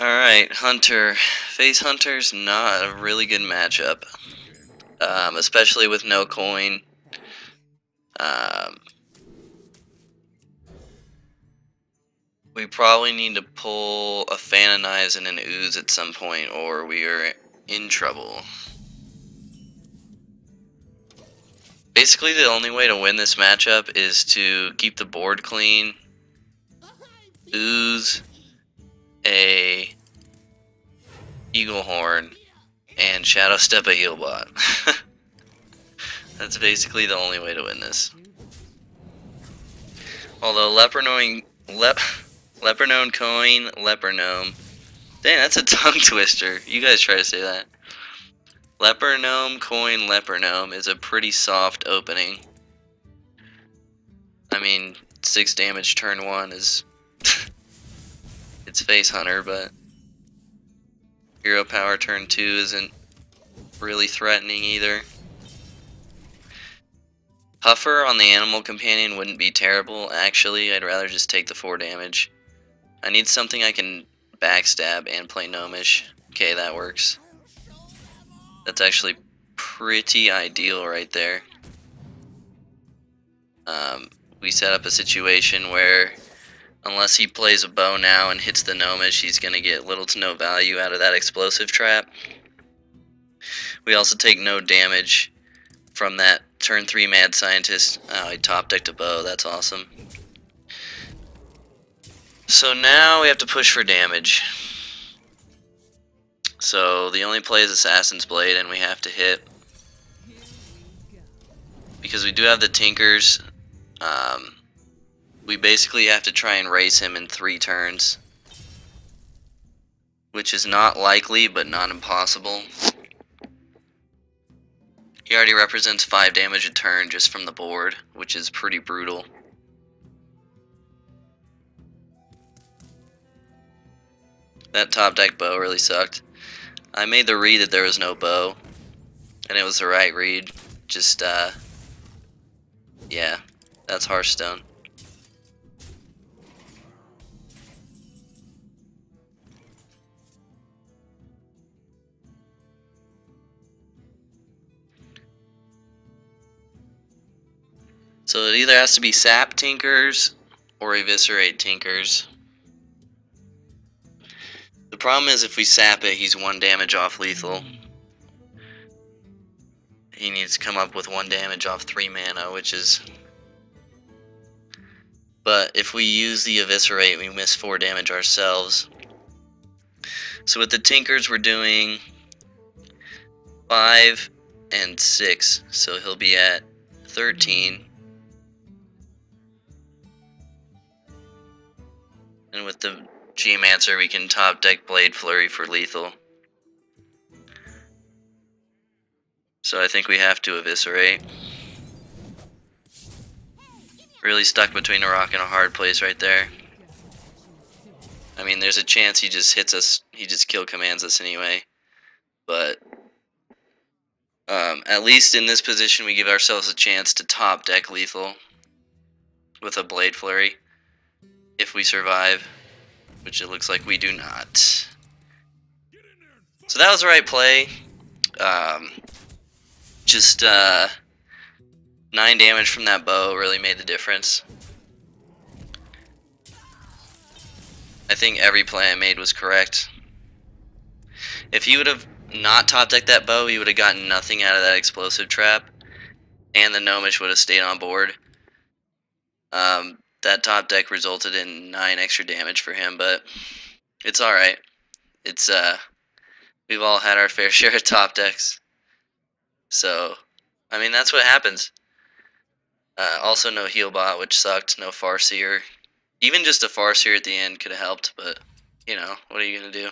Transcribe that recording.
Alright, Hunter. Face Hunter's not a really good matchup. Especially with no coin. We probably need to pull a Fan of Knives and an Ooze at some point, or we are in trouble. Basically, the only way to win this matchup is to keep the board clean, ooze a Eagle Horn, and Shadow Step a Healbot. That's basically the only way to win this. Although Leopardnome Coin, Leopardnome. Dang, that's a tongue twister. You guys try to say that. Leopardnome Coin, Leopardnome is a pretty soft opening. I mean, 6 damage turn 1 is... it's Face Hunter, but... Hero Power turn 2 isn't really threatening either. Huffer on the Animal Companion wouldn't be terrible, actually. I'd rather just take the 4 damage. I need something I can backstab and play Gnomish. Okay, that works. That's actually pretty ideal right there. We set up a situation where unless he plays a bow now and hits the Gnomish, he's going to get little to no value out of that explosive trap. We also take no damage from that turn 3 Mad Scientist. Oh, he top decked a bow, that's awesome. So now we have to push for damage. So the only play is Assassin's Blade, and we have to hit. Because we do have the Tinkers, we basically have to try and race him in 3 turns. Which is not likely, but not impossible. He already represents 5 damage a turn just from the board, which is pretty brutal. That top deck bow really sucked. I made the read that there was no bow, and it was the right read. Just, yeah, that's Hearthstone. So it either has to be sap Tinkers or eviscerate Tinkers. The problem is if we sap it, he's 1 damage off lethal. He needs to come up with 1 damage off 3 mana, which is... But if we use the eviscerate, we miss 4 damage ourselves. So with the Tinkers, we're doing 5 and 6, so he'll be at 13. And with the Geomancer, we can top deck Blade Flurry for lethal. So I think we have to eviscerate. Really stuck between a rock and a hard place right there. I mean, there's a chance he just hits us, he just kill commands us anyway. But at least in this position, we give ourselves a chance to top deck lethal with a Blade Flurry if we survive, which it looks like we do not. So that was the right play. Just 9 damage from that bow really made the difference. I think every play I made was correct. If he would have not top decked that bow, he would have gotten nothing out of that explosive trap, and the Gnomish would have stayed on board. That top deck resulted in 9 extra damage for him, but it's alright. It's, we've all had our fair share of top decks. So, I mean, that's what happens. Also no Healbot, which sucked, no Farseer. Even just a Farseer at the end could have helped, but, you know, what are you going to do?